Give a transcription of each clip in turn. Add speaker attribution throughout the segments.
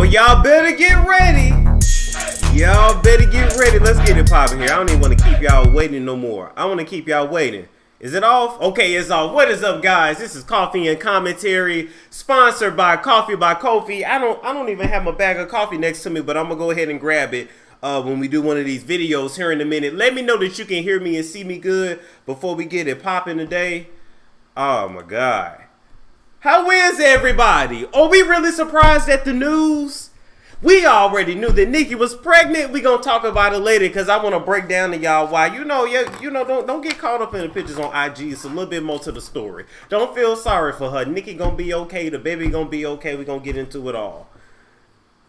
Speaker 1: Well, y'all better get ready. Y'all better get ready. Let's get it popping here. I don't even want to keep y'all waiting no more. I want to keep y'all waiting. Is it off? Okay, it's off. What is up, guys? This is Coffee and Commentary, sponsored by Coffee by Kofi. I don't even have my bag of coffee next to me, but I'm gonna go ahead and grab it when we do one of these videos here in a minute. Let me know that you can hear me and see me good before we get it popping today. Oh my God. How is everybody? Are we really surprised at the news? We already knew that Nicki was pregnant. We gonna talk about it later because I want to break down to y'all why. Don't get caught up in the pictures on IG. It's a little bit more to the story. Don't feel sorry for her. Nicki gonna be okay. The baby gonna be okay. We gonna get into it all.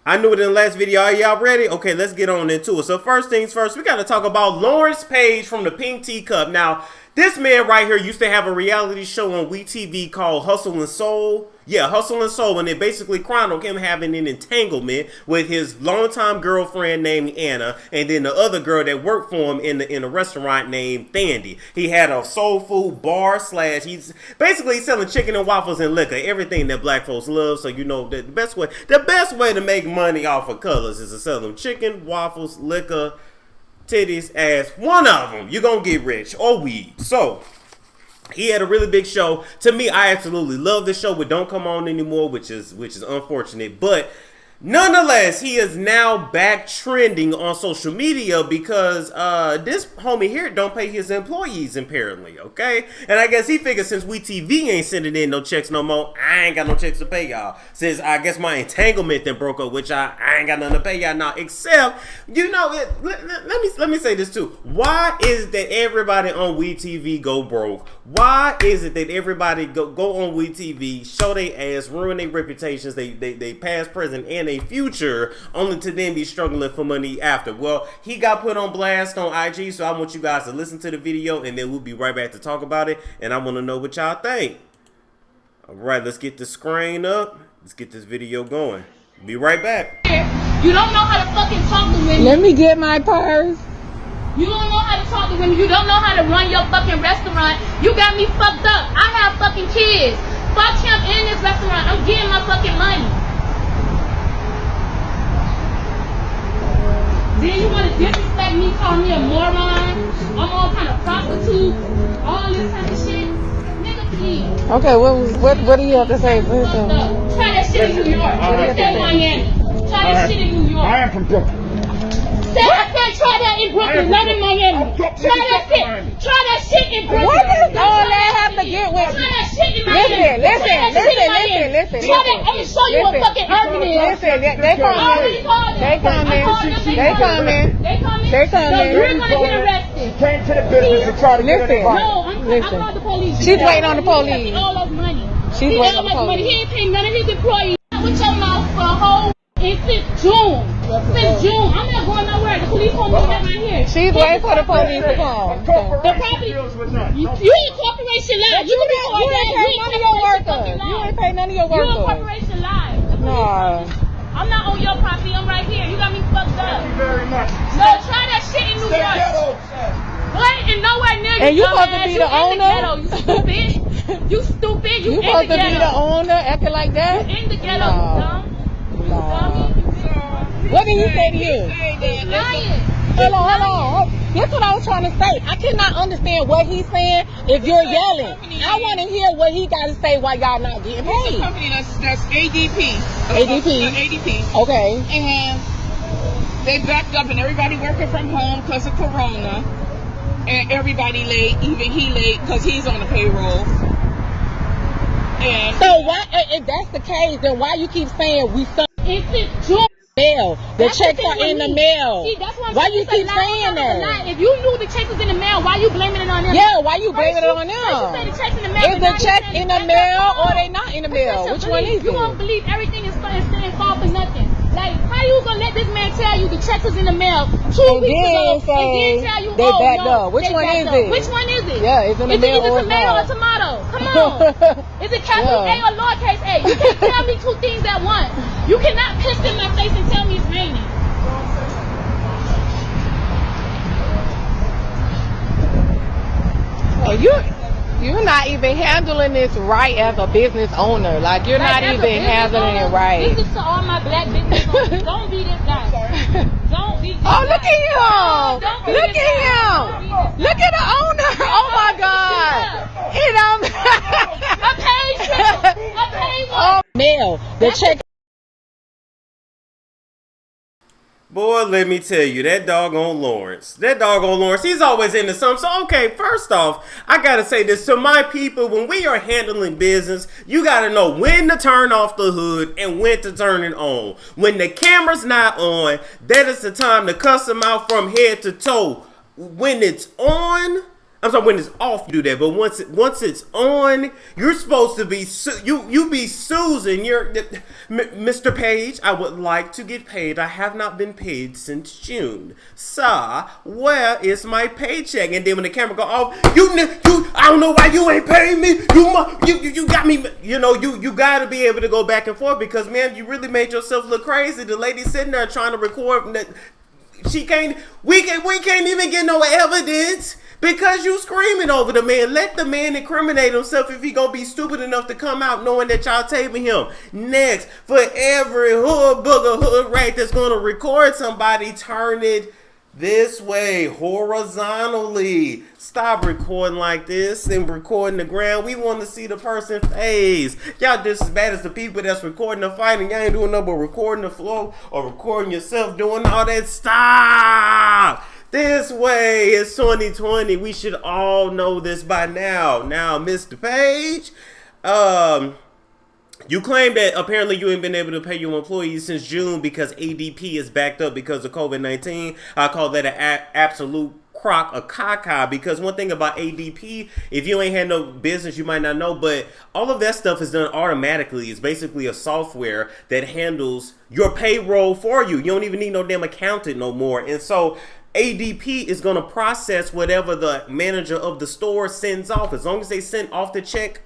Speaker 1: I knew it in the last video. Are y'all ready? Okay, let's get on into it. So first things first, we got to talk about Lawrence Page from the Pink Teacup. Now, this man right here used to have a reality show on WeTV called Hustle and Soul. Yeah, Hustle and Soul, and it basically chronicled him having an entanglement with his longtime girlfriend named Anna, and then the other girl that worked for him in a restaurant named Thandy. He had a soul food bar / he's basically selling chicken and waffles and liquor, everything that black folks love. So you know the best way to make money off of colors is to sell them chicken, waffles, liquor, titties, ass. One of them, you're gonna get rich, or weed. So he had a really big show. To me, I absolutely love the show, but don't come on anymore, which is unfortunate. But nonetheless, he is now back trending on social media because this homie here don't pay his employees apparently, okay? And I guess he figured since WeTV ain't sending in no checks no more, I ain't got no checks to pay y'all. Since I guess my entanglement then broke up, which I ain't got nothing to pay y'all now. Except, let me say this too. Why is it that everybody on WeTV go broke? Why is it that everybody go on WeTV, show their ass, ruin their reputations, they past, present, and a future, only to then be struggling for money after? Well, he got put on blast on IG, so I want you guys to listen to the video, and then we'll be right back to talk about it, and I want to know what y'all think. All right, let's get the screen up. Let's get this video going. Be right back.
Speaker 2: You don't know how to fucking talk to women.
Speaker 3: Let me get my purse.
Speaker 2: You don't know how to talk to women. You don't know how to run your fucking restaurant. You got me fucked up. I have fucking kids. Fuck him in this restaurant. I'm getting my fucking money. Then you want to disrespect me, call me a moron, I'm all kind of prostitute, all this kind of shit. Nigga, please.
Speaker 3: Okay, what do you have to say?
Speaker 2: Try that shit in New York. Say Miami. Try that shit in New York.
Speaker 4: I am from Brooklyn.
Speaker 2: I said try that in Brooklyn, not in Miami. Try that shit. Try that shit in Brooklyn.
Speaker 3: What does all that have to get with?
Speaker 2: Try that shit in Miami.
Speaker 3: Listen.
Speaker 2: Try that. I'm gonna show you what fucking urban is.
Speaker 3: Listen, they coming. They coming.
Speaker 2: So you're gonna get arrested.
Speaker 4: Came to the business to try to get it.
Speaker 2: No, I called the police.
Speaker 3: She's waiting on the police.
Speaker 2: All those money.
Speaker 3: She's waiting on the police.
Speaker 2: He ain't paying none of his employees. With your mouth for a whole. Since June. I'm not going nowhere. The police gonna be right here.
Speaker 3: She's waiting for the police to come.
Speaker 2: The property. You a corporation lie. You ain't pay none of your workers.
Speaker 3: You ain't pay none of your workers.
Speaker 2: You a corporation lie.
Speaker 3: No.
Speaker 2: I'm not on your property. I'm right here. You got me fucked up.
Speaker 4: Thank you very much.
Speaker 2: So try that shit in New York. What? And nowhere near you.
Speaker 3: And you supposed to be the owner?
Speaker 2: You stupid. You stupid.
Speaker 3: You supposed to be the owner acting like that?
Speaker 2: You in the ghetto, you dumb.
Speaker 3: What did he say to you?
Speaker 2: He's lying.
Speaker 3: Hold on. That's what I was trying to say. I cannot understand what he's saying if you're yelling. I want to hear what he got to say while y'all not getting paid.
Speaker 5: It's a company that's ADP.
Speaker 3: ADP. Okay.
Speaker 5: And they backed up and everybody working from home because of Corona. And everybody late, even he late because he's on the payroll. And
Speaker 3: so why, if that's the case, then why you keep saying we suck?
Speaker 2: It's June.
Speaker 3: Mail. The checks are in the mail.
Speaker 2: See, that's
Speaker 3: why you keep saying that?
Speaker 2: If you knew the checks was in the mail, why you blaming it on them?
Speaker 3: Yeah, why you blaming it on them?
Speaker 2: You say the checks in the mail.
Speaker 3: Is the check in the mail or they not in the mail? Which one is it?
Speaker 2: You won't believe everything is fall for nothing. Like, how you gonna let this man tell you the checks was in the mail 2 weeks ago and then tell you,
Speaker 3: they backed up? Which one is it?
Speaker 2: Which one is it?
Speaker 3: Yeah, it's in the mail or
Speaker 2: it's a tomato or tomato. Come on. Is it capital A or lowercase a? You can't tell me two things at once. You cannot piss in my face and tell me it's raining.
Speaker 3: You're not even handling this right as a business owner. Like, you're not
Speaker 2: as a
Speaker 3: even
Speaker 2: business
Speaker 3: handling it
Speaker 2: owner,
Speaker 3: right.
Speaker 2: This is to all my black business owners. Don't be this guy. Don't be this
Speaker 3: Oh,
Speaker 2: guy.
Speaker 3: look at him.
Speaker 2: Don't be
Speaker 3: Look
Speaker 2: this
Speaker 3: at
Speaker 2: guy.
Speaker 3: him.
Speaker 2: Don't be this guy.
Speaker 3: Look at the owner. Oh, my God.
Speaker 2: I paid triple. I paid one.
Speaker 3: Oh, Mel, the check.
Speaker 1: Boy, let me tell you, that doggone Lawrence, he's always into something. So, okay, first off, I gotta say this to my people: when we are handling business, you gotta know when to turn off the hood and when to turn it on. When the camera's not on, that is the time to cuss them out from head to toe. When it's on, I'm sorry, when it's off, you do that. But once it's on, you're supposed to be you be Susan. You're Mr. Page. I would like to get paid. I have not been paid since June. Sir, where is my paycheck? And then when the camera go off, you I don't know why you ain't paying me. You got me. You know you got to be able to go back and forth because man, you really made yourself look crazy. The lady sitting there trying to record that we can't even get no evidence. Because you screaming over the man. Let the man incriminate himself if he gonna be stupid enough to come out knowing that y'all taping him. Next, for every hood booger, hood rat that's gonna record somebody, turn it this way, horizontally. Stop recording like this and recording the ground. We want to see the person's face. Y'all just as bad as the people that's recording the fight and y'all ain't doing nothing but recording the flow or recording yourself doing all that. Stop! This way, it's 2020. We should all know this by now. Now, Mr. Page, you claim that apparently you ain't been able to pay your employees since June because ADP is backed up because of COVID-19. I call that an absolute crock of caca because one thing about ADP, if you ain't had no business, you might not know, but all of that stuff is done automatically. It's basically a software that handles your payroll for you. You don't even need no damn accountant no more. And so ADP is going to process whatever the manager of the store sends off. As long as they send off the check,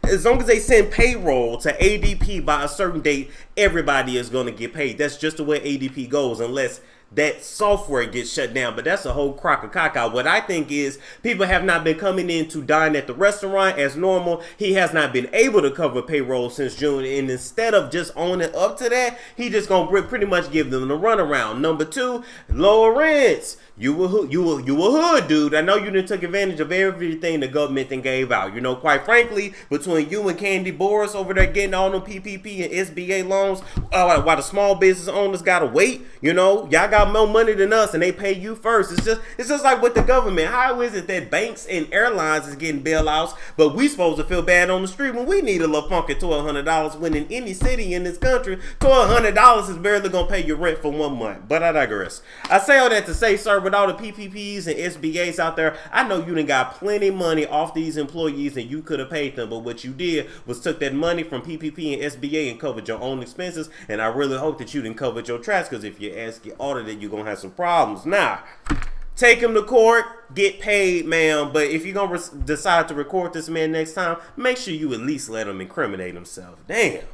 Speaker 1: as long as they send payroll to ADP by a certain date, everybody is going to get paid. That's just the way ADP goes unless that software gets shut down. But that's a whole crock of caca. What I think is people have not been coming in to dine at the restaurant as normal. He has not been able to cover payroll since June. And instead of just owning up to that, he just going to pretty much give them the runaround. Number two, lower rents. You a hood dude. I know you done took advantage of everything the government then gave out. You know, quite frankly, between you and Candy Boris over there getting all them PPP and SBA loans, while the small business owners gotta wait. You know, y'all got more money than us, and they pay you first. It's just like with the government. How is it that banks and airlines is getting bailouts, but we supposed to feel bad on the street when we need a little funky $1,200 when in any city in this country, $1,200 is barely gonna pay your rent for 1 month. But I digress. I say all that to say, sir, with all the PPPs and SBAs out there, I know you done got plenty money off these employees and you could have paid them, but what you did was took that money from PPP and SBA and covered your own expenses, and I really hope that you didn't cover your tracks, because if your ass get audited, you're gonna have some problems. Now, take him to court, get paid, ma'am, but if you're gonna decide to record this man next time, make sure you at least let him incriminate himself. Damn.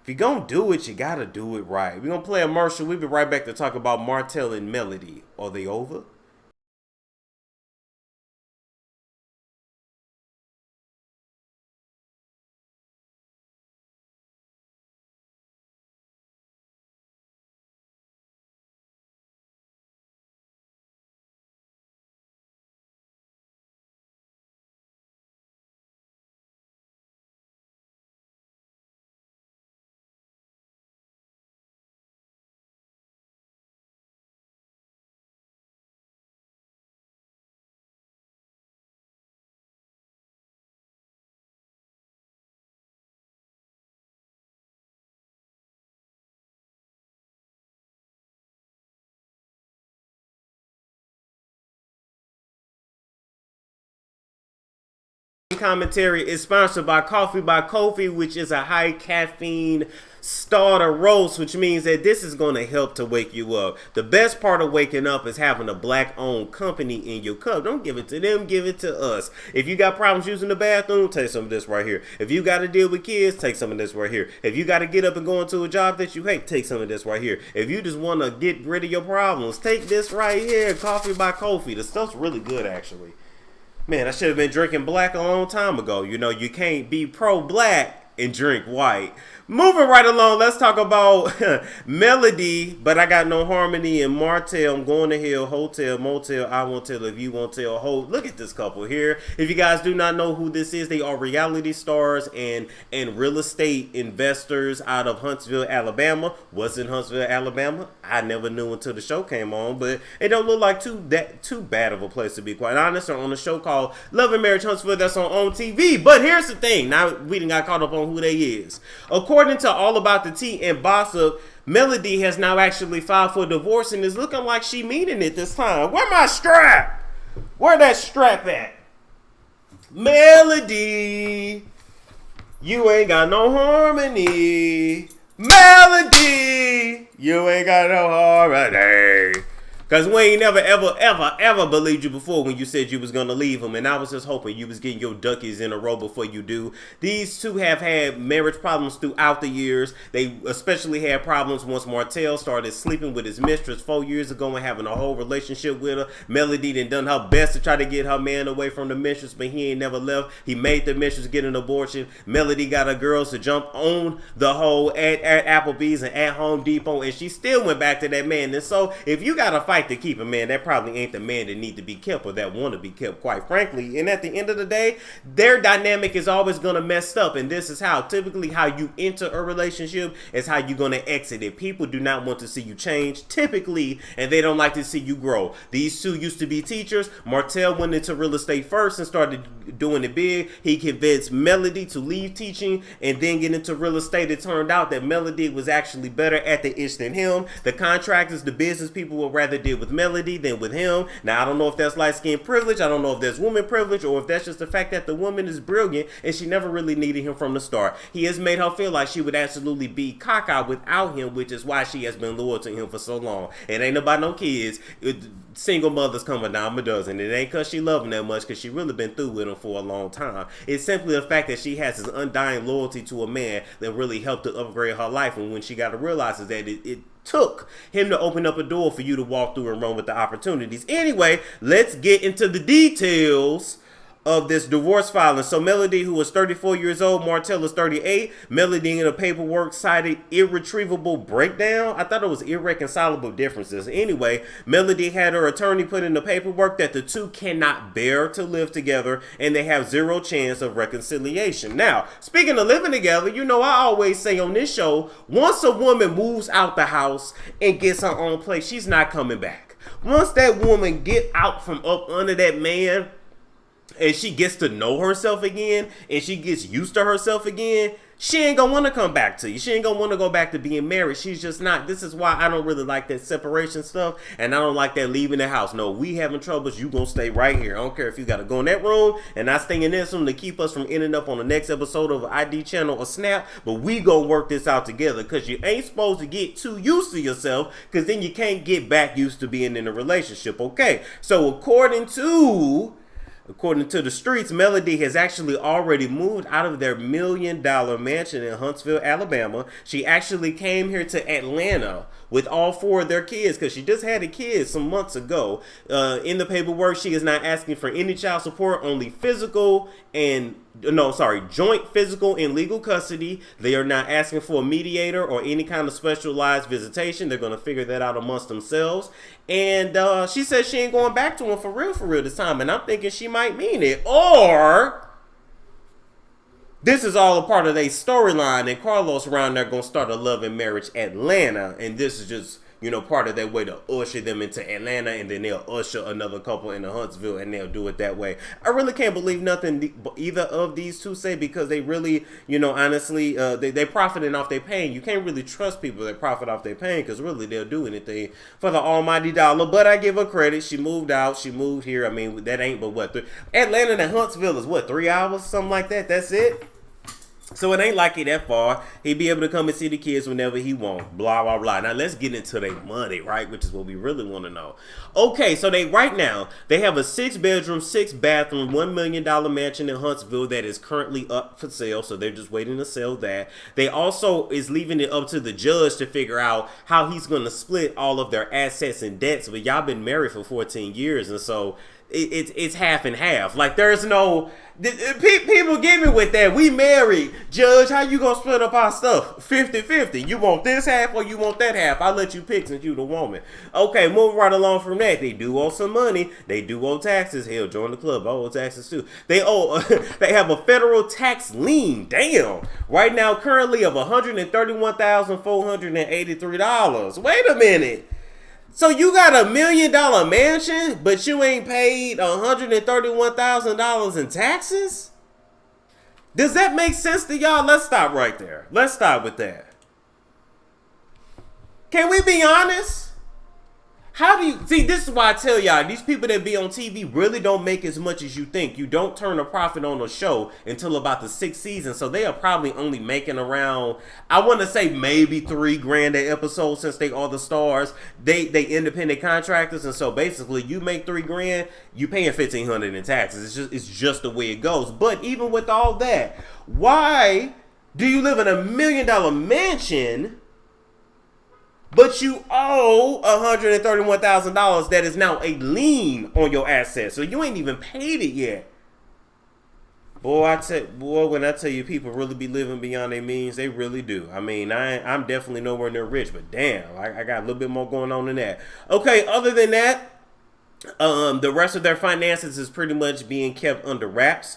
Speaker 1: If you're gonna do it, you gotta do it right. We're gonna play a commercial. We'll be right back to talk about Martell and Melody. Are they over? Commentary is sponsored by Coffee by Kofi, which is a high caffeine starter roast, which means that this is going to help to wake you up. The best part of waking up is having a black owned company in your cup. Don't give it to them, give it to us. If you got problems using the bathroom, take some of this right here. If you got to deal with kids, take some of this right here. If you got to get up and go into a job that you hate, take some of this right here. If you just want to get rid of your problems, take this right here, Coffee by Kofi. The stuff's really good, actually. Man, I should have been drinking black a long time ago. You know, you can't be pro-black and drink white. Moving right along, let's talk about Melody, but I got no harmony, and Martell. I'm going to hell, hotel, motel, I won't tell if you won't tell. Holt. Look at this couple here. If you guys do not know who this is, they are reality stars and real estate investors out of Huntsville, Alabama. What's in Huntsville, Alabama? I never knew until the show came on, but it don't look like too bad of a place to be quite honest. They're on a show called Love and Marriage Huntsville that's on TV. But here's the thing. Now we done got caught up on who they is. According to All About the Tea and Gossip, Melody has now actually filed for divorce and is looking like she meaning it this time. Where my strap? Where that strap at? Melody, you ain't got no harmony. Melody, you ain't got no harmony. Because we ain't never, ever believed you before when you said you was going to leave him. And I was just hoping you was getting your duckies in a row before you do. These two have had marriage problems throughout the years. They especially had problems once Martell started sleeping with his mistress 4 years ago and having a whole relationship with her. Melody done her best to try to get her man away from the mistress, but he ain't never left. He made the mistress get an abortion. Melody got her girls to jump on the hoe at Applebee's and at Home Depot, and she still went back to that man. And so if you got to fight to keep a man, that probably ain't the man that need to be kept or that want to be kept, quite frankly. And at the end of the day, their dynamic is always going to mess up, and this is how typically how you enter a relationship is how you're going to exit it. People do not want to see you change typically, and they don't like to see you grow. These two used to be teachers. Martell went into real estate first and started doing it big. He convinced Melody to leave teaching and then get into real estate. It turned out that Melody was actually better at the ish than him. The contractors, the business people would rather deal with Melody than with him. Now, I don't know if that's light skin privilege. I don't know if there's woman privilege, or if that's just the fact that the woman is brilliant and she never really needed him from the start. He has made her feel like she would absolutely be caca without him, which is why she has been loyal to him for so long. It ain't about no kids. Single mothers come a dime a dozen. It ain't because she love him that much, because she really been through with him for a long time. It's simply the fact that she has this undying loyalty to a man that really helped to upgrade her life, and when she got to realize is that it took him to open up a door for you to walk through and run with the opportunities. Anyway, let's get into the details of this divorce filing. So Melody, who was 34 years old, Martell is 38. Melody in the paperwork cited irretrievable breakdown. I thought it was irreconcilable differences. Anyway, Melody had her attorney put in the paperwork that the two cannot bear to live together and they have zero chance of reconciliation. Now, speaking of living together, you know I always say on this show, once a woman moves out the house and gets her own place, she's not coming back. Once that woman get out from up under that man, and she gets to know herself again, and she gets used to herself again, she ain't gonna want to come back to you. She ain't gonna want to go back to being married. She's just not. This is why I don't really like that separation stuff, and I don't like that leaving the house. No, we having troubles, you gonna stay right here. I don't care if you gotta go in that room, and I stay in this room to keep us from ending up on the next episode of ID Channel or Snap, but we gonna work this out together, because you ain't supposed to get too used to yourself, because then you can't get back used to being in a relationship. Okay, so according to the streets, Melody has actually already moved out of their $1 million mansion in Huntsville, Alabama. She actually came here to Atlanta with all 4 of their kids, because she just had a kid some months ago. In the paperwork, she is not asking for any child support, only joint physical and legal custody. They are not asking for a mediator or any kind of specialized visitation. They're going to figure that out amongst themselves. And she says she ain't going back to him for real this time. And I'm thinking she might mean it. Or this is all a part of their storyline, and Carlos around there going to start a love and marriage Atlanta. And this is just, part of their way to usher them into Atlanta, and then they'll usher another couple into Huntsville, and they'll do it that way. I really can't believe nothing either of these two say, because they really, honestly, they profiting off their pain. You can't really trust people that profit off their pain, because really they'll do anything for the almighty dollar. But I give her credit. She moved out. She moved here. I mean, that ain't but what? Atlanta to Huntsville is what, 3 hours? Something like that. That's it. So it ain't like it that far. He'd be able to come and see the kids whenever he want. Blah, blah, blah. Now let's get into their money, right? Which is what we really want to know. Okay, so right now, they have a 6-bedroom, 6-bathroom, $1 million mansion in Huntsville that is currently up for sale. So they're just waiting to sell that. They also is leaving it up to the judge to figure out how he's going to split all of their assets and debts. But y'all been married for 14 years. And so it's half and half. Like there's no people get me with that. We married, Judge. How you gonna split up our stuff? 50-50. You want this half or you want that half? I'll let you pick since you the woman. Okay, move right along from that. They do owe some money. They do owe taxes. Hell, join the club. I owe taxes too. They owe. They have a federal tax lien. Damn. Right now, currently of $131,483. Wait a minute. So you got $1 million mansion, but you ain't paid $131,000 in taxes? Does that make sense to y'all? Let's stop right there. Let's stop with that. Can we be honest? How do you see? This is why I tell y'all, these people that be on TV really don't make as much as you think. You don't turn a profit on a show until about the 6th season, so they are probably only making around, I want to say maybe $3,000 an episode since they are the stars. They independent contractors, and so basically you make $3,000, you paying $1,500 in taxes. It's just the way it goes. But even with all that, why do you live in $1 million mansion, but you owe $131,000 that is now a lien on your assets? So you ain't even paid it yet. Boy, when I tell you people really be living beyond their means, they really do. I mean, I'm definitely nowhere near rich, but damn, I got a little bit more going on than that. Okay, other than that, the rest of their finances is pretty much being kept under wraps.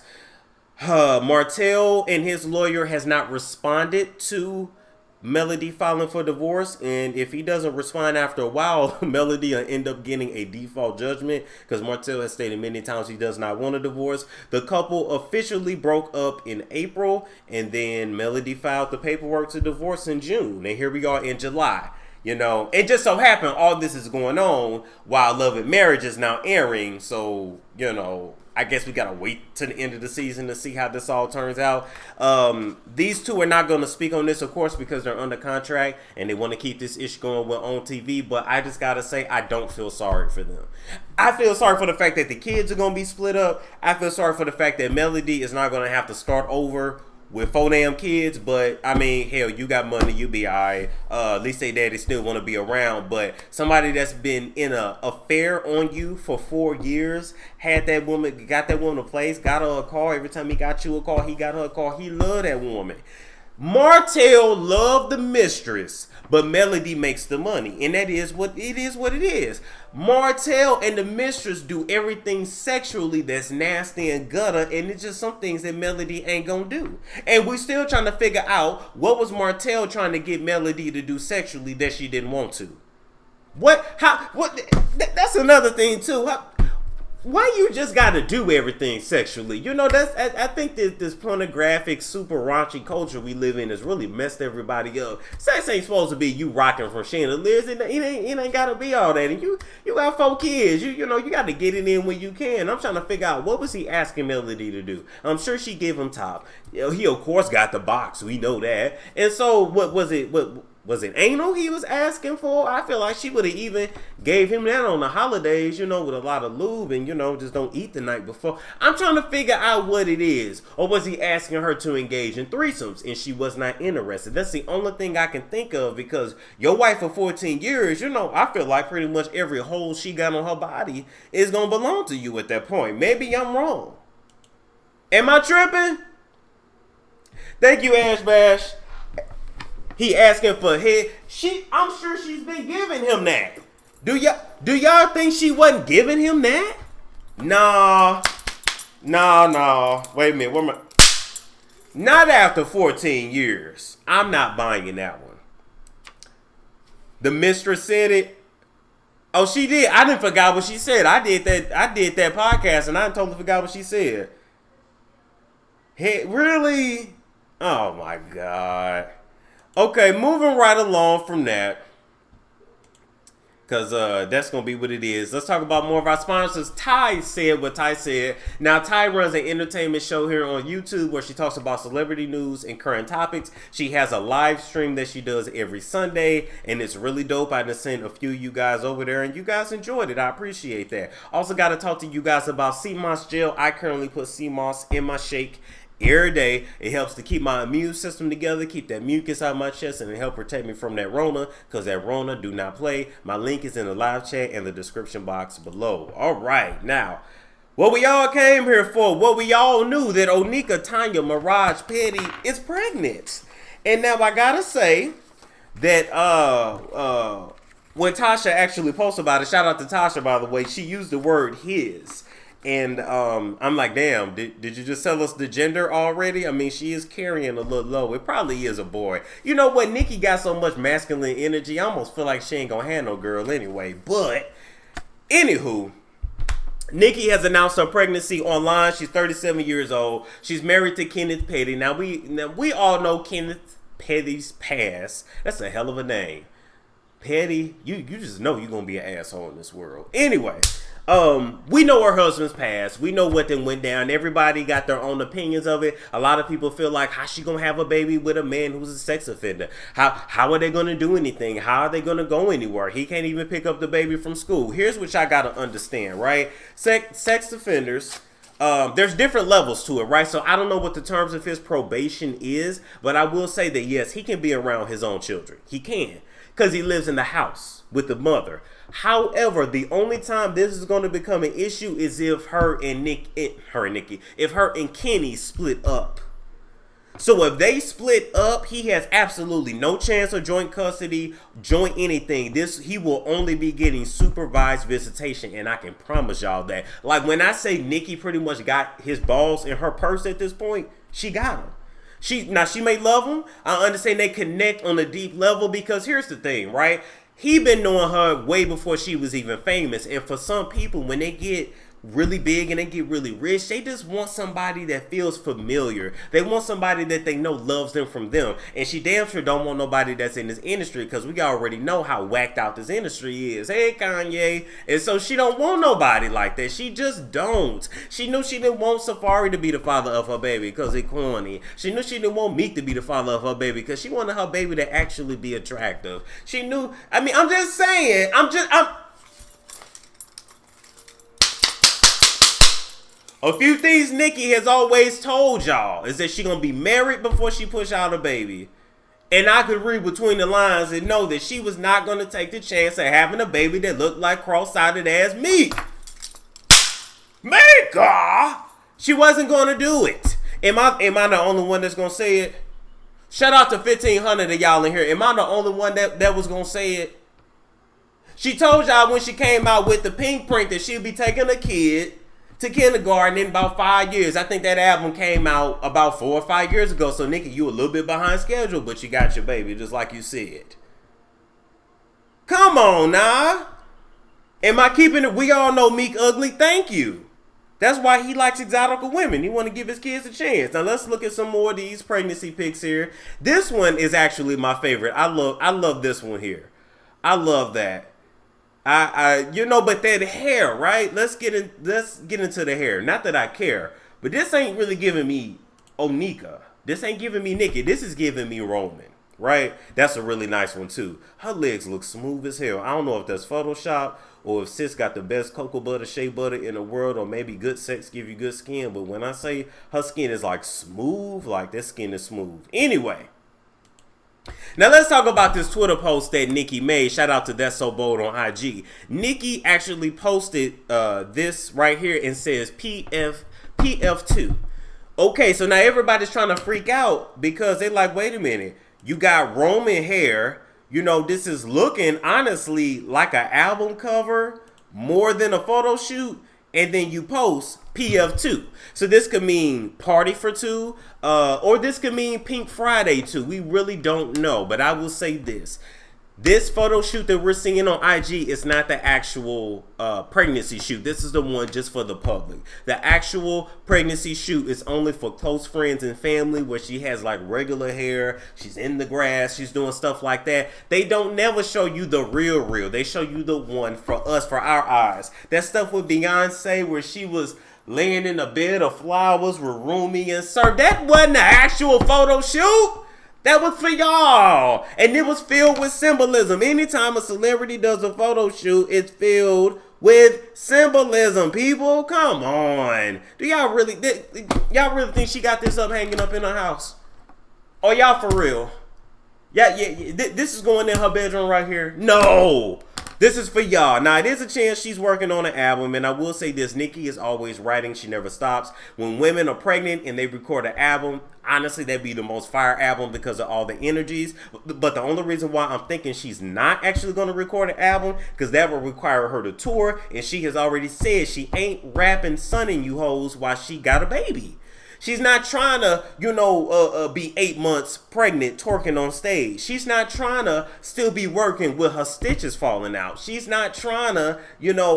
Speaker 1: Martell and his lawyer has not responded to Melody filing for divorce, and if he doesn't respond after a while, Melody will end up getting a default judgment because Martell has stated many times he does not want a divorce. The couple officially broke up in April, and then Melody filed the paperwork to divorce in June, and here we are in July. You know, it just so happened all this is going on while Love and Marriage is now airing, so, you know, I guess we gotta wait to the end of the season to see how this all turns out. These two are not gonna speak on this, of course, because they're under contract and they want to keep this issue going on TV. But I just gotta say, I don't feel sorry for them. I feel sorry for the fact that the kids are gonna be split up. I feel sorry for the fact that Melody is not gonna have to start over with 4 damn kids. But I mean, hell, you got money, you be alright. At least they daddy still want to be around. But somebody that's been in a affair on you for 4 years, got that woman a place, got her a car. Every time he got you a car, he got her a car. He loved that woman. Martell loved the mistress, but Melody makes the money, and that is what it is. Martell and the mistress do everything sexually that's nasty and gutter, and it's just some things that Melody ain't gonna do. And we still trying to figure out what was Martell trying to get Melody to do sexually that she didn't want to. That's another thing too. Why you just gotta do everything sexually? You know, I think this pornographic, super raunchy culture we live in has really messed everybody up. Sex ain't supposed to be you rocking from chandeliers. It ain't gotta be all that. And you got 4 kids. You know, you gotta get it in when you can. I'm trying to figure out, what was he asking Melody to do? I'm sure she gave him top. You know, he of course got the box. We know that. And so what was it? Was it anal he was asking for? I feel like she would have even gave him that on the holidays, you know, with a lot of lube and, you know, just don't eat the night before. I'm trying to figure out what it is. Or was he asking her to engage in threesomes and she was not interested? That's the only thing I can think of, because your wife for 14 years, you know, I feel like pretty much every hole she got on her body is going to belong to you at that point. Maybe I'm wrong. Am I tripping? Thank you, Ash Bash. He asking for head. I'm sure she's been giving him that. Do y'all think she wasn't giving him that? No. Wait a minute. Not after 14 years. I'm not buying that one. The mistress said it. Oh, she did. I didn't forgot what she said. I did that podcast and I totally forgot what she said. Hey, really? Oh my God. Okay, moving right along from that, because that's going to be what it is. Let's talk about more of our sponsors. Ty said what Ty said. Now, Ty runs an entertainment show here on YouTube where she talks about celebrity news and current topics. She has a live stream that she does every Sunday, and it's really dope. I just sent a few of you guys over there, and you guys enjoyed it. I appreciate that. Also got to talk to you guys about sea moss gel. I currently put sea moss in my shake every day. It helps to keep my immune system together, keep that mucus out of my chest, and it help protect me from that Rona, because that Rona do not play. My link is in the live chat and the description box below. All right, now What we all came here for, what we all knew, that Onika Tanya Mirage Petty is pregnant. And now I gotta say that when Tasha actually posted about it, shout out to Tasha, by the way, she used the word his. And I'm like, damn, did you just tell us the gender already? I mean, she is carrying a little low. It probably is a boy. You know what? Nikki got so much masculine energy, I almost feel like she ain't gonna have no girl anyway. But, anywho, Nikki has announced her pregnancy online. She's 37 years old. She's married to Kenneth Petty. Now we all know Kenneth Petty's past. That's a hell of a name. Petty, you just know you're gonna be an asshole in this world. Anyway, we know her husband's past. We know what then went down. Everybody got their own opinions of it. A lot of people feel like, how she gonna have a baby with a man who's a sex offender? How are they gonna do anything? How are they gonna go anywhere? He can't even pick up the baby from school. Here's what y'all gotta understand, right? Sex offenders, there's different levels to it, right? So I don't know what the terms of his probation is, but I will say that yes, he can be around his own children. He can, because he lives in the house with the mother. However, the only time this is going to become an issue is if her and Kenny split up. So if they split up, he has absolutely no chance of joint custody, joint anything. He will only be getting supervised visitation, and I can promise y'all that. Like when I say Nikki pretty much got his balls in her purse at this point, she got them. She may love him. I understand they connect on a deep level, because here's the thing, right? He been knowing her way before she was even famous. And for some people, when they get really big and they get really rich, they just want somebody that feels familiar. They want somebody that they know loves them from them. And she damn sure don't want nobody that's in this industry, because we already know how whacked out this industry is. Hey, Kanye. And so she don't want nobody like that. She just don't. She knew she didn't want Safari to be the father of her baby because he corny. She knew she didn't want Meek to be the father of her baby because she wanted her baby to actually be attractive. She knew, I mean, I'm just saying, a few things Nikki has always told y'all is that she gonna be married before she push out a baby. And I could read between the lines and know that she was not gonna take the chance of having a baby that looked like cross-sided ass Meek. Mika! She wasn't gonna do it. Am I the only one that's gonna say it? Shout out to 1,500 of y'all in here. Am I the only one that was gonna say it? She told y'all when she came out with the pink print that she'd be taking a kid to kindergarten in about 5 years. I think that album came out about 4 or 5 years ago. So, Nikki, you a little bit behind schedule, but you got your baby, just like you said. Come on, now. Am I keeping it? We all know Meek ugly. Thank you. That's why he likes exotic women. He want to give his kids a chance. Now, let's look at some more of these pregnancy pics here. This one is actually my favorite. I love this one here. I love that. But that hair, right? Let's get into the hair. Not that I care, but this ain't really giving me Onika. This ain't giving me Nikki. This is giving me Roman, right? That's a really nice one too. Her legs look smooth as hell. I don't know if that's Photoshop or if sis got the best cocoa butter, shea butter in the world, or maybe good sex give you good skin. But when I say her skin is like smooth, like that skin is smooth. Anyway. Now let's talk about this Twitter post that Nikki made. Shout out to That's So Bold on IG. Nikki actually posted this right here and says PF2. Okay, so now everybody's trying to freak out because they're like, wait a minute. You got Roman hair. You know, this is looking honestly like an album cover more than a photo shoot. And then you post PF2. So this could mean Party for Two, or this could mean Pink Friday 2. We really don't know. But I will say this. This photo shoot that we're seeing on IG is not the actual pregnancy shoot. This is the one just for the public. The actual pregnancy shoot is only for close friends and family, where she has like regular hair. She's in the grass. She's doing stuff like that. They don't never show you the real. They show you the one for us, for our eyes. That stuff with Beyonce where she was laying in a bed of flowers with Rumi and Sir. That wasn't the actual photo shoot. That was for y'all. And it was filled with symbolism. Anytime a celebrity does a photo shoot, it's filled with symbolism. People, come on. Do y'all really think she got this up hanging up in her house? Or y'all for real? Yeah, this is going in her bedroom right here. No. This is for y'all. Now, it is a chance she's working on an album, and I will say this, Nicki is always writing. She never stops. When women are pregnant and they record an album, honestly, that'd be the most fire album because of all the energies. But the only reason why I'm thinking she's not actually going to record an album, because that would require her to tour, and she has already said she ain't rapping sunning you hoes while she got a baby. She's not trying to, be 8 months pregnant twerking on stage. She's not trying to still be working with her stitches falling out. She's not trying to,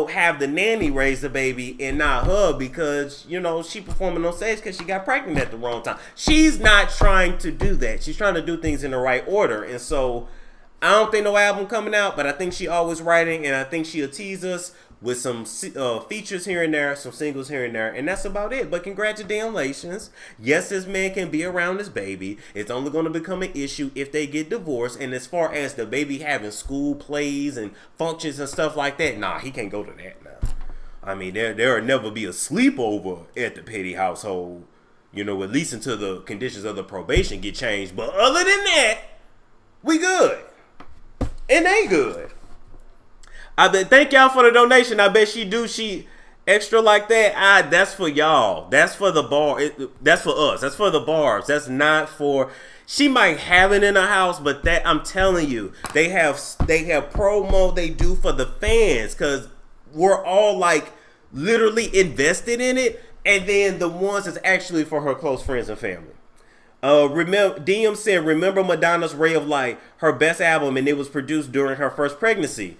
Speaker 1: have the nanny raise the baby and not her because, she performing on stage because she got pregnant at the wrong time. She's not trying to do that. She's trying to do things in the right order. And so I don't think no album coming out, but I think she always writing, and I think she'll tease us with some features here and there, some singles here and there, and that's about it. But congratulations. Yes, this man can be around his baby. It's only going to become an issue if they get divorced. And as far as the baby having school plays and functions and stuff like that, nah, he can't go to that now. I mean, there will never be a sleepover at the Petty household, at least until the conditions of the probation get changed. But other than that, we good. And they good. Thank y'all for the donation. I bet she extra like that. That's for y'all. That's for the bar. That's for us. That's for the bars. That's not for. She might have it in her house, but that I'm telling you, they have promo they do for the fans because we're all like literally invested in it, and then the ones that's actually for her close friends and family. Remember, DM said, remember Madonna's Ray of Light, her best album, and it was produced during her first pregnancy.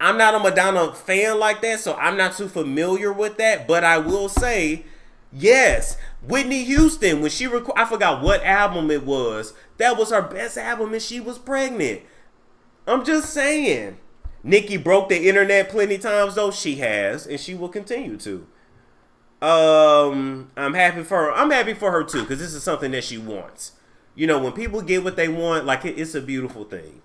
Speaker 1: I'm not a Madonna fan like that, so I'm not too familiar with that. But I will say, yes, Whitney Houston, when she I forgot what album it was, that was her best album and she was pregnant. I'm just saying. Nicki broke the internet plenty times, though. She has, and she will continue to. I'm happy for her. I'm happy for her, too, because this is something that she wants. When people get what they want, like, it's a beautiful thing.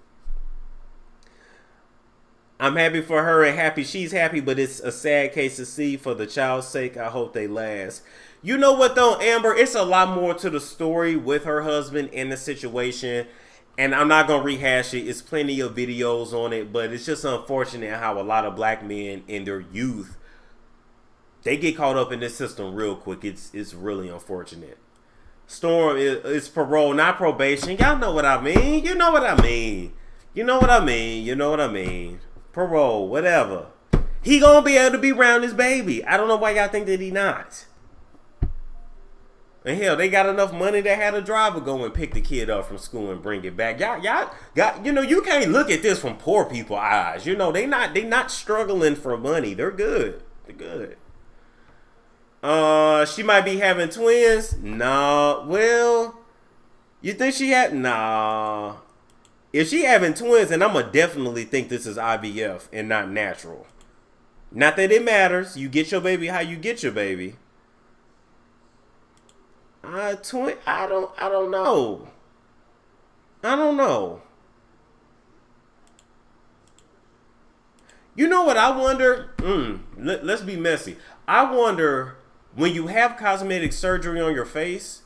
Speaker 1: I'm happy for her and she's happy, but it's a sad case to see. For the child's sake, I hope they last. You know what, though, Amber? It's a lot more to the story with her husband and the situation, and I'm not going to rehash it. It's plenty of videos on it, but it's just unfortunate how a lot of black men in their youth, they get caught up in this system real quick. It's really unfortunate. Storm is parole, not probation. Y'all know what I mean. You know what I mean. You know what I mean. You know what I mean. Parole, whatever. He gonna be able to be around his baby. I don't know why y'all think that he not. And hell, they got enough money to have a driver go and pick the kid up from school and bring it back. Y'all got, you can't look at this from poor people eyes. They not struggling for money. They're good. They're good. She might be having twins. Nah. Well, you think she had? Nah. If she having twins, then I'm going to definitely think this is IVF and not natural. Not that it matters. You get your baby how you get your baby. I don't know. I don't know. You know what I wonder? Let's be messy. I wonder when you have cosmetic surgery on your face.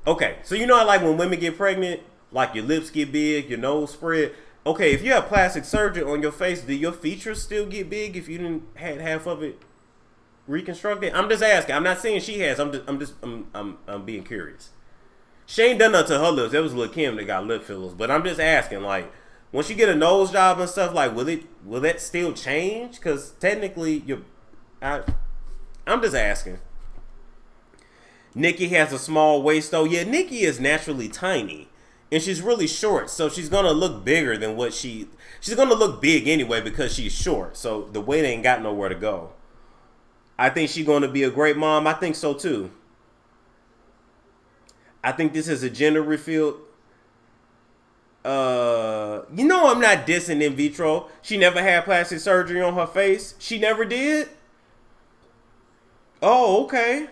Speaker 1: Okay, so like when women get pregnant, like your lips get big, your nose spread. Okay, if you have plastic surgery on your face, do your features still get big if you didn't had half of it reconstructed? I'm just asking. I'm not saying she has. I'm being curious. She ain't done nothing to her lips. That was Lil' Kim that got lip fillers. But I'm just asking, like, once you get a nose job and stuff, like, will that still change? Because technically, I'm just asking. Nicki has a small waist, though. Yeah, Nicki is naturally tiny. And she's really short, so she's going to look bigger than what she's going to look big anyway because she's short. So the weight ain't got nowhere to go. I think she's going to be a great mom. I think so, too. I think this is a gender reveal. I'm not dissing in vitro. She never had plastic surgery on her face. She never did? Oh, okay.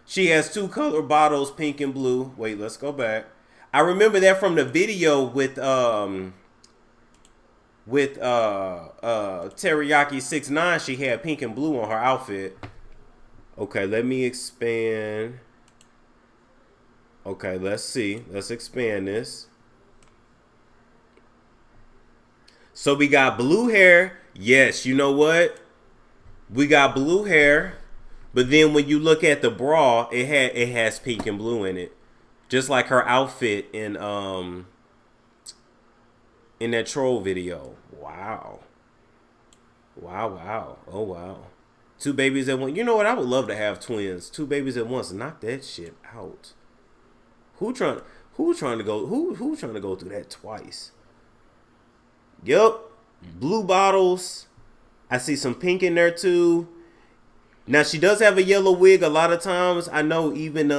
Speaker 1: She has 2 color bottles, pink and blue. Wait, let's go back. I remember that from the video with Teriyaki 6ix9ine. She had pink and blue on her outfit. Okay, let me expand. Okay, let's see. Let's expand this. So we got blue hair. Yes, you know what? We got blue hair. But then when you look at the bra, it has pink and blue in it. Just like her outfit in that troll video. Wow. Wow. Oh wow. 2 babies at once. You know what? I would love to have twins. 2 babies at once. Knock that shit out. Who trying to go through that twice? Yup. Blue bottles. I see some pink in there too. Now she does have a yellow wig a lot of times. I know even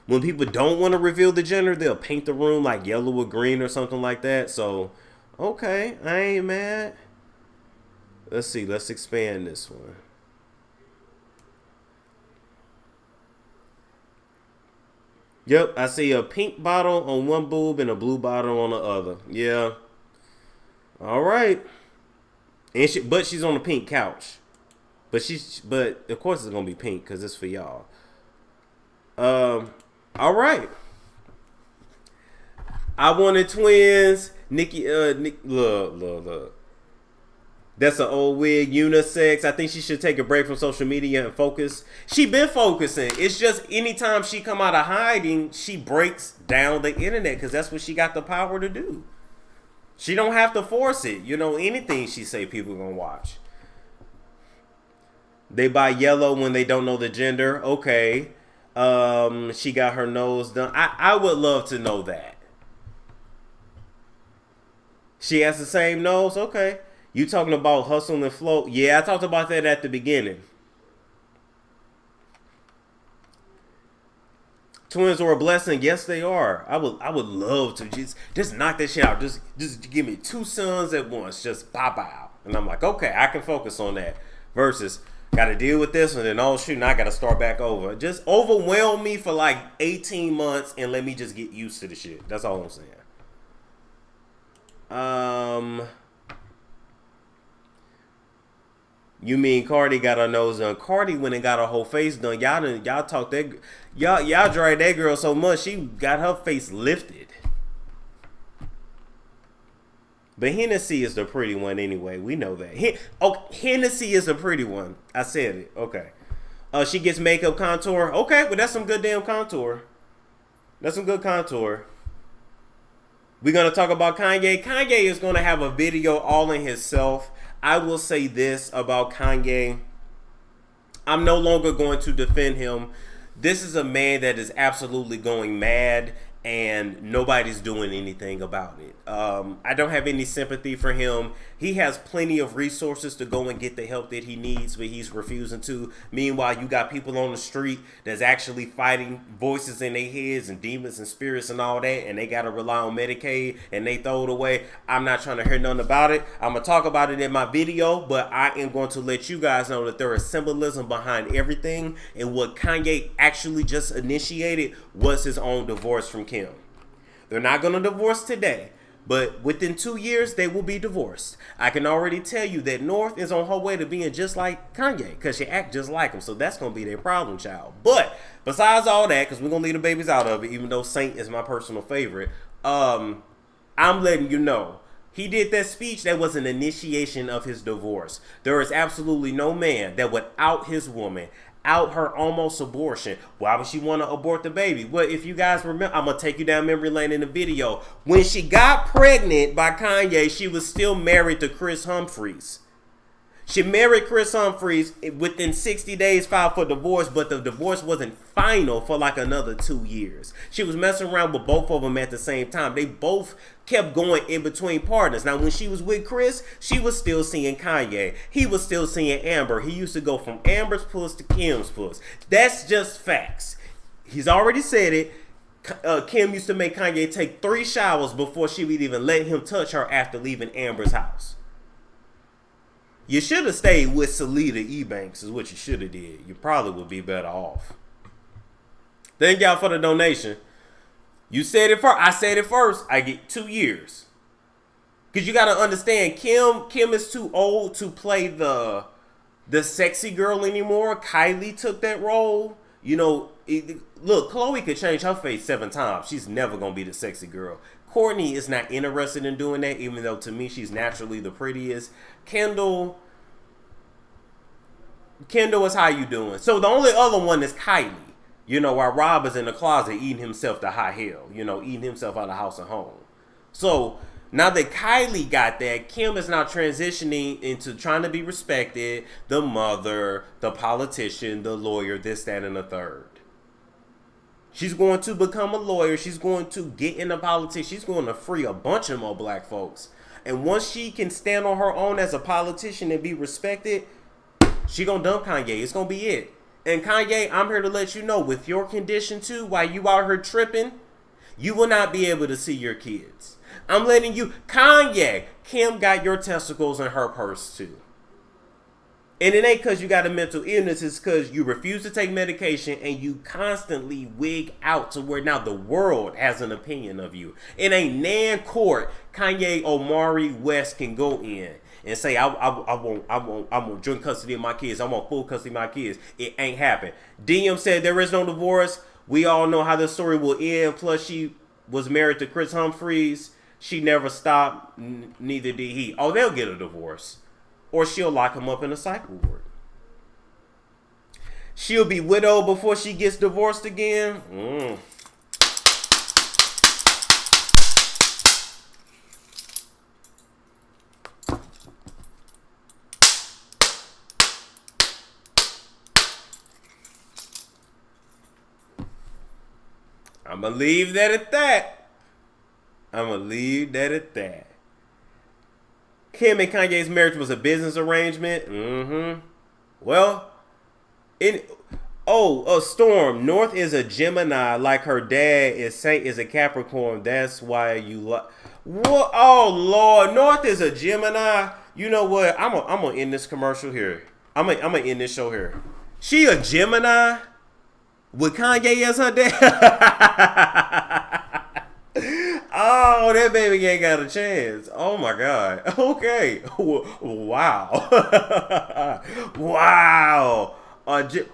Speaker 1: when people don't want to reveal the gender, they'll paint the room like yellow or green or something like that. So, okay, I ain't mad. Let's see. Let's expand this one. Yep, I see a pink bottle on one boob and a blue bottle on the other. Yeah. All right. And but she's on a pink couch. But of course it's gonna be pink because it's for y'all. All right. I wanted twins. Nikki, look. That's an old wig, unisex. I think she should take a break from social media and focus. She been focusing. It's just anytime she come out of hiding, she breaks down the internet because that's what she got the power to do. She don't have to force it. You know, anything she say, people gonna watch. They buy yellow when they don't know the gender. Okay. She got her nose done. I would love to know that. She has the same nose? Okay. You talking about hustle and flow? Yeah, I talked about that at the beginning. Twins are a blessing. Yes, they are. I would love to just knock that shit out. Just give me 2 sons at once. Just bow. And I'm like, okay, I can focus on that. Versus, got to deal with this one, and oh shoot, now I got to start back over. Just overwhelm me for like 18 months and let me just get used to the shit. That's all I'm saying. You mean Cardi got her nose done? Cardi went and got her whole face done. Y'all talk that y'all dragged that girl so much she got her face lifted. But Hennessy is the pretty one anyway. We know that. Hennessy is the pretty one. I said it. Okay. She gets makeup contour. Okay, well that's some good damn contour. That's some good contour. We're gonna talk about Kanye. Kanye is gonna have a video all in himself. I will say this about Kanye. I'm no longer going to defend him. This is a man that is absolutely going mad and nobody's doing anything about it. I don't have any sympathy for him. He has plenty of resources to go and get the help that he needs, but he's refusing to. Meanwhile, you got people on the street that's actually fighting voices in their heads and demons and spirits and all that, and they got to rely on Medicaid and they throw it away. I'm not trying to hear nothing about it. I'm going to talk about it in my video, but I am going to let you guys know that there is symbolism behind everything, and what Kanye actually just initiated was his own divorce from Kim. They're not going to divorce today, but within 2 years, they will be divorced. I can already tell you that North is on her way to being just like Kanye because she act just like him. So that's going to be their problem child. But besides all that, because we're going to leave the babies out of it, even though Saint is my personal favorite, I'm letting you know. He did that speech that was an initiation of his divorce. There is absolutely no man that would out his woman, out her almost abortion. Why would she want to abort the baby? Well, if you guys remember, I'm going to take you down memory lane in the video. When she got pregnant by Kanye, she was still married to Chris Humphries. She married Chris Humphries, within 60 days filed for divorce, but the divorce wasn't final for like another 2 years. She was messing around with both of them at the same time. They both kept going in between partners. Now, when she was with Chris, she was still seeing Kanye. He was still seeing Amber. He used to go from Amber's puss to Kim's puss. That's just facts. He's already said it. Kim used to make Kanye take 3 showers before she would even let him touch her after leaving Amber's house. You should have stayed with Salida Ebanks is what you should have did. You probably would be better off. Thank y'all for the donation. You said it first. I said it first. I get 2 years. Because you got to understand, Kim is too old to play the sexy girl anymore. Kylie took that role. You know, look, Chloe could change her face 7 times. She's never going to be the sexy girl. Courtney is not interested in doing that, even though to me she's naturally the prettiest. Kendall is how you doing? So the only other one is Kylie. You know, while Rob is in the closet eating himself to high hell. You know, eating himself out of house and home. So now that Kylie got that, Kim is now transitioning into trying to be respected. The mother, the politician, the lawyer, this, that, and the third. She's going to become a lawyer. She's going to get into politics. She's going to free a bunch of more black folks. And once she can stand on her own as a politician and be respected, she gonna dump Kanye. It's gonna be it. And Kanye, I'm here to let you know, with your condition too, while you out here tripping, you will not be able to see your kids. I'm letting you, Kanye, Kim got your testicles in her purse too. And it ain't because you got a mental illness. It's because you refuse to take medication and you constantly wig out to where now the world has an opinion of you. In a Nan court, Kanye Omari West can go in and say, I want joint custody of my kids. I want full custody of my kids. It ain't happened. DM said there is no divorce. We all know how the story will end. Plus, she was married to Chris Humphries. She never stopped. Neither did he. Oh, they'll get a divorce. Or she'll lock him up in a psych ward. She'll be widowed before she gets divorced again. I'm going to leave that at that. Kim and Kanye's marriage was a business arrangement. Well, Storm, North is a Gemini, like her dad is a Capricorn. That's why you like. What? Oh Lord, North is a Gemini. You know what? I'm gonna end this commercial here. I'm gonna end this show here. She a Gemini with Kanye as her dad. Oh, that baby ain't got a chance. Oh my God. Okay. Wow. Wow.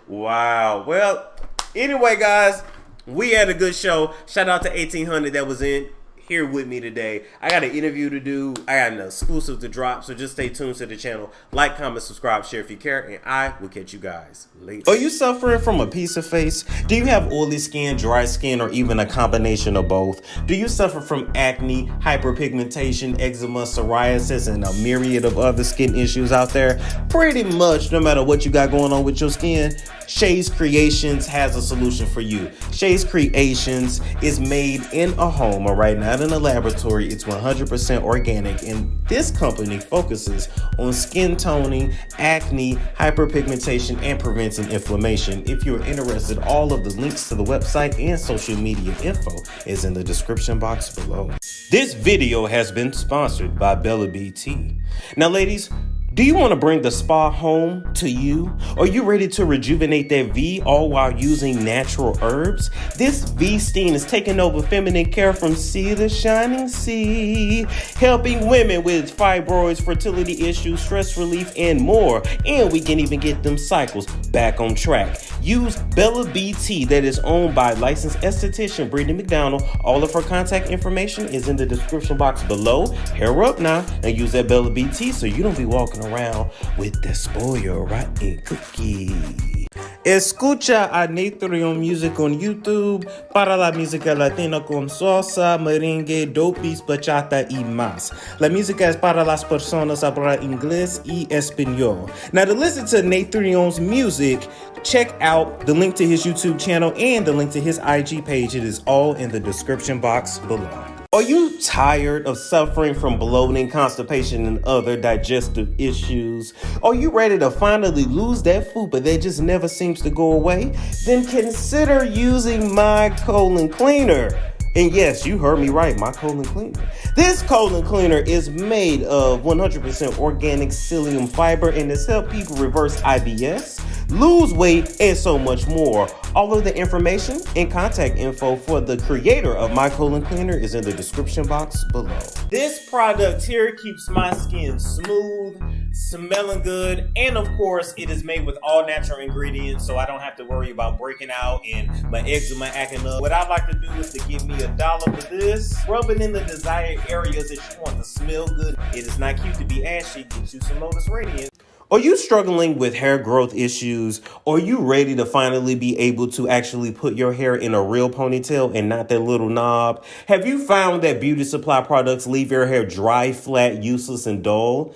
Speaker 1: Wow. Well, anyway, guys, we had a good show. Shout out to 1800 that was in here with me today. I got an interview to do. I got an exclusive to drop. So just stay tuned to the channel. Like, comment, subscribe, share if you care. And I will catch you guys later. Are you suffering from a piece of face? Do you have oily skin, dry skin, or even a combination of both? Do you suffer from acne, hyperpigmentation, eczema, psoriasis, and a myriad of other skin issues out there? Pretty much no matter what you got going on with your skin, Shay's Creations has a solution for you. Shay's Creations is made in a home, all right, not in a laboratory. It's 100% organic, and this company focuses on skin toning, acne, hyperpigmentation, and preventing inflammation. If you're interested, all of the links to the website and social media info is in the description box below. This video has been sponsored by Bella BT. Now, ladies, do you want to bring the spa home to you? Are you ready to rejuvenate that V all while using natural herbs? This V Steam is taking over feminine care from sea to shining sea, helping women with fibroids, fertility issues, stress relief, and more. And we can even get them cycles back on track. Use Bella BT, that is owned by licensed esthetician Brittany McDonald. All of her contact information is in the description box below. Hair her up now and use that Bella BT so you don't be walking around with the spoiled rotten cookie. Escucha a Nicki Music on YouTube para la música latina con salsa, merengue, dopis, bachata y más. La música es para las personas hablar inglés y español. Now, to listen to Nicki's music, check out the link to his YouTube channel and the link to his IG page. It is all in the description box below. Are you tired of suffering from bloating, constipation, and other digestive issues? Are you ready to finally lose that F.U.P.A that just never seems to go away? Then consider using my colon cleaner. And yes, you heard me right, my colon cleaner. This colon cleaner is made of 100% organic psyllium fiber and has helped people reverse IBS, lose weight, and so much more. All of the information and contact info for the creator of my colon cleaner is in the description box below. This product here keeps my skin smooth, smelling good, and of course it is made with all natural ingredients, so I don't have to worry about breaking out and my eczema acting up. What I like to do is to give me $1 for this, rub it in the desired areas that you want to smell good. It is not cute to be ashy. Get you some Lotus Radiant. Are you struggling with hair growth issues? Are you ready to finally be able to actually put your hair in a real ponytail and not that little knob? Have you found that beauty supply products leave your hair dry, flat, useless, and dull?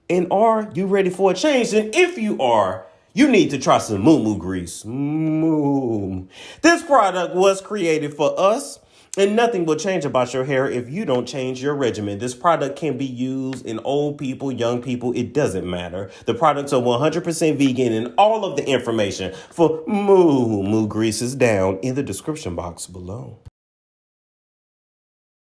Speaker 1: And are you ready for a change? And if you are, you need to try some moo grease. This product was created for us. And nothing will change about your hair if you don't change your regimen. This product can be used in old people, young people. It doesn't matter. The products are 100% vegan, and all of the information for moo grease is down in the description box below.